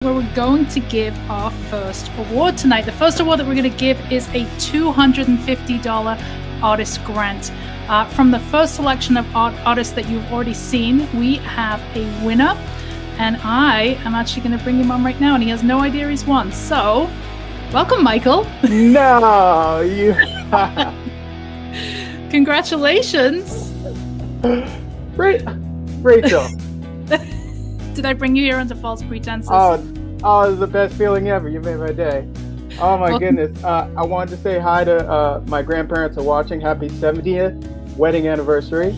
where we're going to give our first award tonight. The first award that we're going to give is a $250 artist grant. From the first selection of artists that you've already seen, we have a winner, and I am actually going to bring him on right now, and he has no idea he's won. So, welcome, Michael. No, you. Congratulations. Rachel. Did I bring you here under false pretenses? Oh, it's the best feeling ever. You made my day. Oh my goodness. I wanted to say hi to my grandparents are watching. Happy 70th wedding anniversary.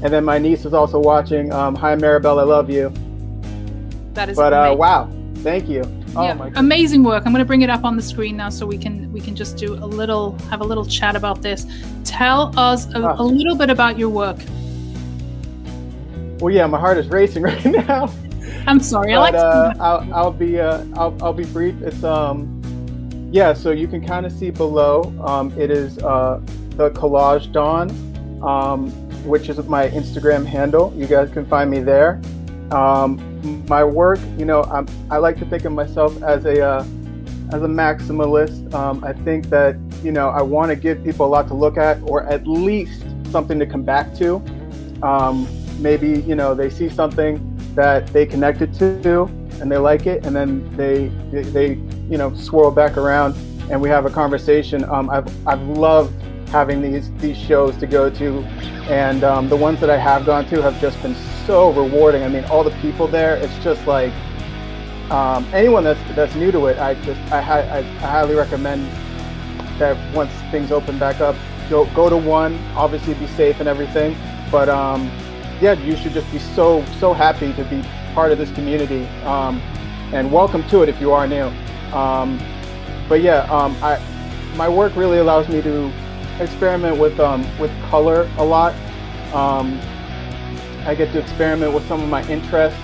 And then my niece is also watching. Hi Maribel, I love you. That is But wow, thank you. Yeah, my amazing work. I'm going to bring it up on the screen now so we can just do have a little chat about this. Tell us a little bit about your work. Well, yeah, my heart is racing right now. I'm sorry. But, I'll be brief. It's yeah. So you can kind of see below. It is the Collage Dawn, which is my Instagram handle. You guys can find me there. My work, you know, I like to think of myself as a maximalist. I think that, you know, I want to give people a lot to look at, or at least something to come back to. Maybe, you know, they see something that they connected to and they like it, and then they you know, swirl back around and we have a conversation. I've loved having these shows to go to, and the ones that I have gone to have just been so rewarding. I mean, all the people there, it's just like anyone that's new to it, I highly recommend that once things open back up, go to one. Obviously be safe and everything, but yeah, you should just be so happy to be part of this community, and welcome to it if you are new. But yeah, my work really allows me to experiment with color a lot. I get to experiment with some of my interests.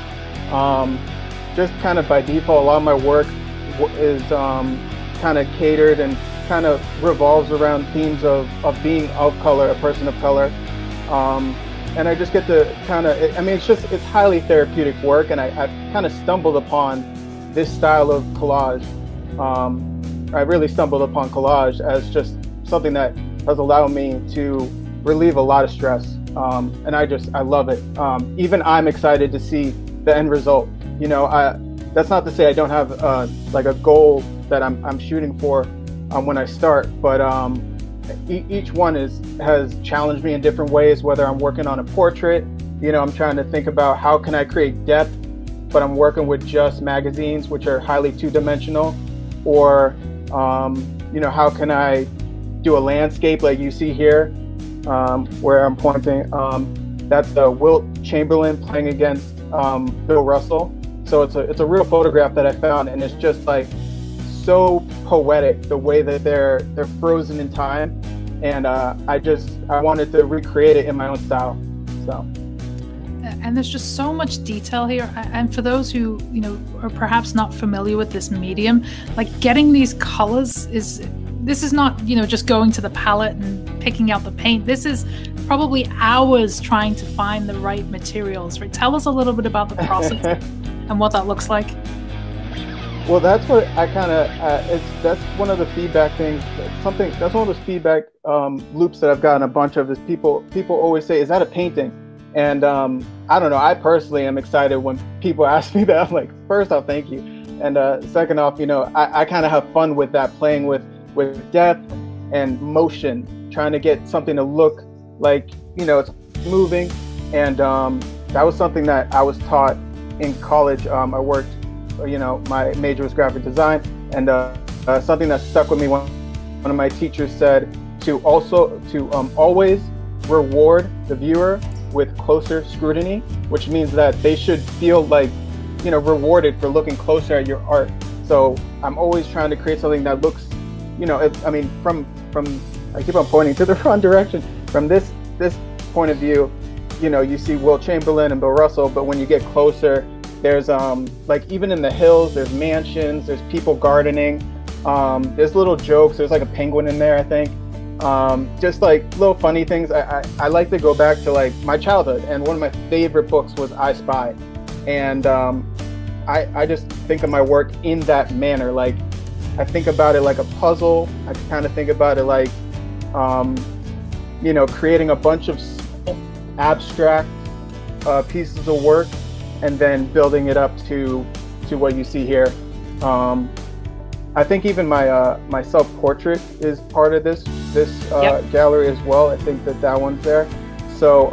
Just kind of by default, a lot of my work is kind of catered and kind of revolves around themes of being of color, a person of color. And I just get to kind of, I mean, it's highly therapeutic work, and I've kind of stumbled upon this style of collage. I really stumbled upon collage as just something that has allowed me to relieve a lot of stress. And I love it. Even I'm excited to see the end result. You know, that's not to say I don't have like a goal that I'm shooting for when I start, but each one has challenged me in different ways. Whether I'm working on a portrait, you know, I'm trying to think about how can I create depth, but I'm working with just magazines, which are highly two-dimensional, or you know, how can I do a landscape like you see here, where I'm pointing. That's Wilt Chamberlain playing against Bill Russell. So it's a real photograph that I found, and it's just like so poetic the way that they're frozen in time, and I wanted to recreate it in my own style. So. And there's just so much detail here. And for those who, you know, are perhaps not familiar with this medium, like getting these colors this is not, you know, just going to the palette and picking out the paint. This is probably hours trying to find the right materials, right? Tell us a little bit about the process and what that looks like. Well, that's what I kind of, that's one of the feedback things, that's one of those feedback loops that I've gotten a bunch of, is people always say, is that a painting? And I don't know, I personally am excited when people ask me that. I'm like, first off, thank you. And second off, you know, I kind of have fun with that, playing with depth and motion, trying to get something to look like, you know, it's moving. And that was something that I was taught in college. I worked, you know, my major was graphic design, and something that stuck with me, one of my teachers said to always reward the viewer with closer scrutiny, which means that they should feel like, you know, rewarded for looking closer at your art. So I'm always trying to create something that looks, you know, I mean, from I keep on pointing to the wrong direction. From this point of view, you know, you see Wilt Chamberlain and Bill Russell, but when you get closer, there's like, even in the hills, there's mansions, there's people gardening, there's little jokes, there's like a penguin in there, I think. Just like little funny things. I like to go back to like my childhood, and one of my favorite books was I Spy. And I just think of my work in that manner. Like, I think about it like a puzzle. I kind of think about it like, you know, creating a bunch of abstract pieces of work and then building it up to what you see here. I think even my self-portrait is part of this yep. gallery as well. I think that one's there. So,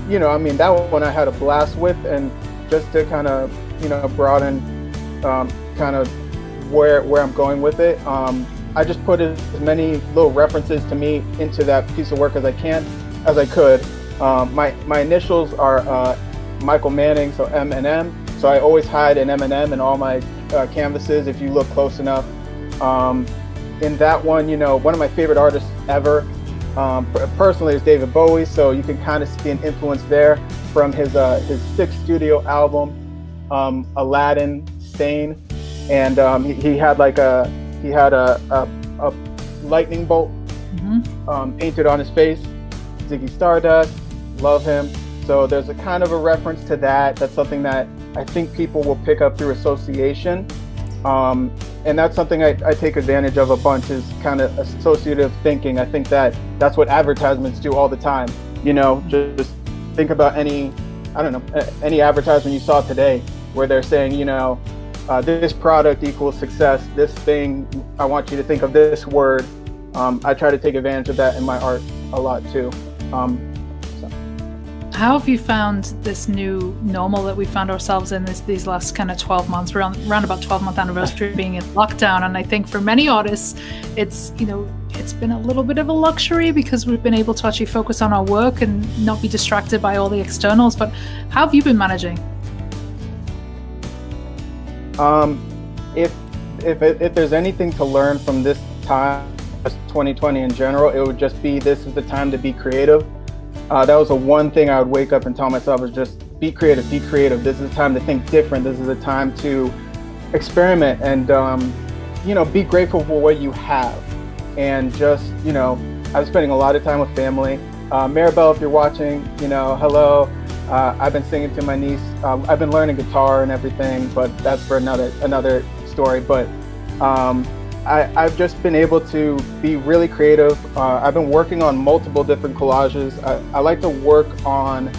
you know, I mean, that one I had a blast with, and just to kind of, you know, broaden kind of where I'm going with it, I just put as many little references to me into that piece of work as I could. My initials are Michael Manning, so M&M. So I always hide an M&M in all my canvases if you look close enough. In that one, you know, one of my favorite artists ever, personally, is David Bowie. So you can kind of see an influence there from his sixth studio album, Aladdin, Stain, and he had like a lightning bolt mm-hmm. Painted on his face. Ziggy Stardust, love him. So there's a kind of a reference to that. That's something that I think people will pick up through association. And that's something I take advantage of a bunch, is kind of associative thinking. I think that's what advertisements do all the time. You know, just think about any advertisement you saw today where they're saying, you know, this product equals success, this thing, I want you to think of this word. I try to take advantage of that in my art a lot too. How have you found this new normal that we found ourselves in these last kind of 12 months, around about 12-month anniversary being in lockdown? And I think for many artists, it's, you know, it's been a little bit of a luxury because we've been able to actually focus on our work and not be distracted by all the externals. But how have you been managing? If there's anything to learn from this time, 2020 in general, it would just be, this is the time to be creative. That was the one thing I would wake up and tell myself, is just be creative, be creative. This is a time to think different. This is a time to experiment and, you know, be grateful for what you have. And just, you know, I was spending a lot of time with family. Maribel, if you're watching, you know, hello. I've been singing to my niece. I've been learning guitar and everything, but that's for another story. But I've just been able to be really creative. I've been working on multiple different collages. I like to work on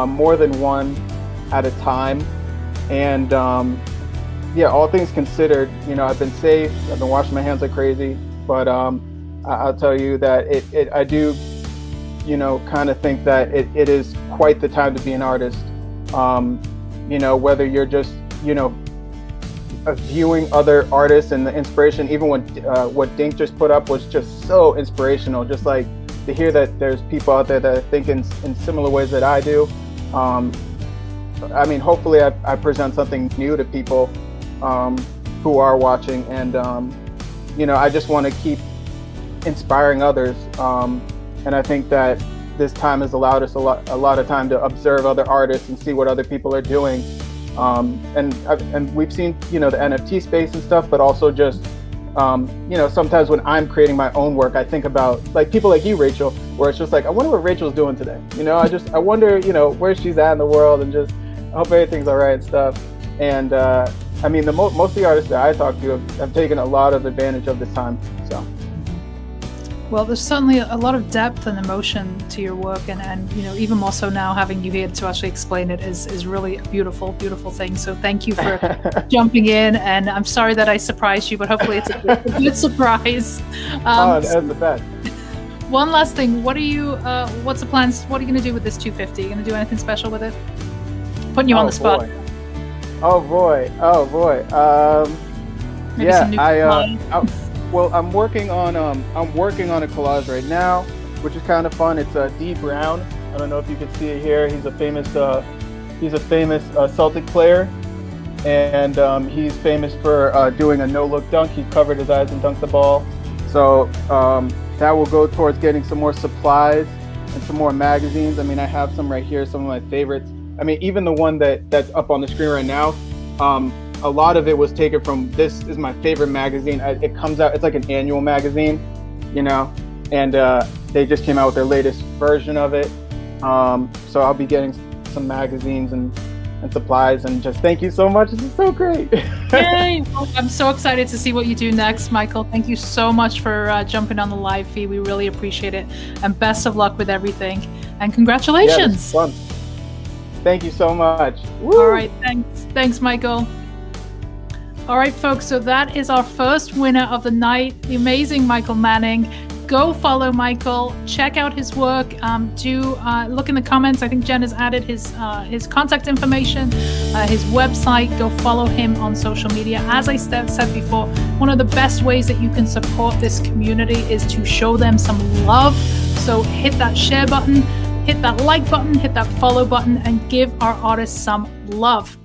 more than one at a time. And yeah, all things considered, you know, I've been safe. I've been washing my hands like crazy. But I'll tell you that I do, you know, kind of think that it is quite the time to be an artist. You know, whether you're just, you know, viewing other artists and the inspiration, even when what Dink just put up was just so inspirational. Just like to hear that there's people out there that think in similar ways that I do. I mean, hopefully I present something new to people who are watching, and you know, I just want to keep inspiring others. And I think that this time has allowed us a lot of time to observe other artists and see what other people are doing. And we've seen, you know, the NFT space and stuff, but also just, you know, sometimes when I'm creating my own work, I think about like people like you, Rachel, where it's just like, I wonder what Rachel's doing today. You know, I wonder, you know, where she's at in the world, and just, I hope everything's all right and stuff. And I mean, most of the artists that I talk to have taken a lot of advantage of this time, so. Well, there's certainly a lot of depth and emotion to your work, and you know, even more so now having you here to actually explain it is really a beautiful, beautiful thing. So thank you for jumping in, and I'm sorry that I surprised you, but hopefully it's a good surprise. Oh, that's the best. One last thing, what's the plans? What are you going to do with this 250? Are you going to do anything special with it? Putting you on the spot. Boy. Oh boy! Maybe yeah, some new well, I'm working on a collage right now, which is kind of fun. It's D Brown. I don't know if you can see it here. He's a famous Celtic player, and he's famous for doing a no-look dunk. He covered his eyes and dunked the ball. So that will go towards getting some more supplies and some more magazines. I mean, I have some right here, some of my favorites. I mean, even the one that's up on the screen right now. A lot of it was taken from, this is my favorite magazine. It comes out, it's like an annual magazine, you know, and they just came out with their latest version of it. So I'll be getting some magazines and and supplies. And just thank you so much. This is so great. Yay! Well, I'm so excited to see what you do next, Michael. Thank you so much for jumping on the live feed. We really appreciate it. And best of luck with everything. And congratulations. Yeah, this is fun. Thank you so much. Woo! All right. Thanks. Thanks, Michael. All right, folks. So that is our first winner of the night, the amazing Michael Manning. Go follow Michael, check out his work, look in the comments. I think Jen has added his contact information, his website. Go follow him on social media. As I said before, one of the best ways that you can support this community is to show them some love. So hit that share button, hit that like button, hit that follow button, and give our artists some love.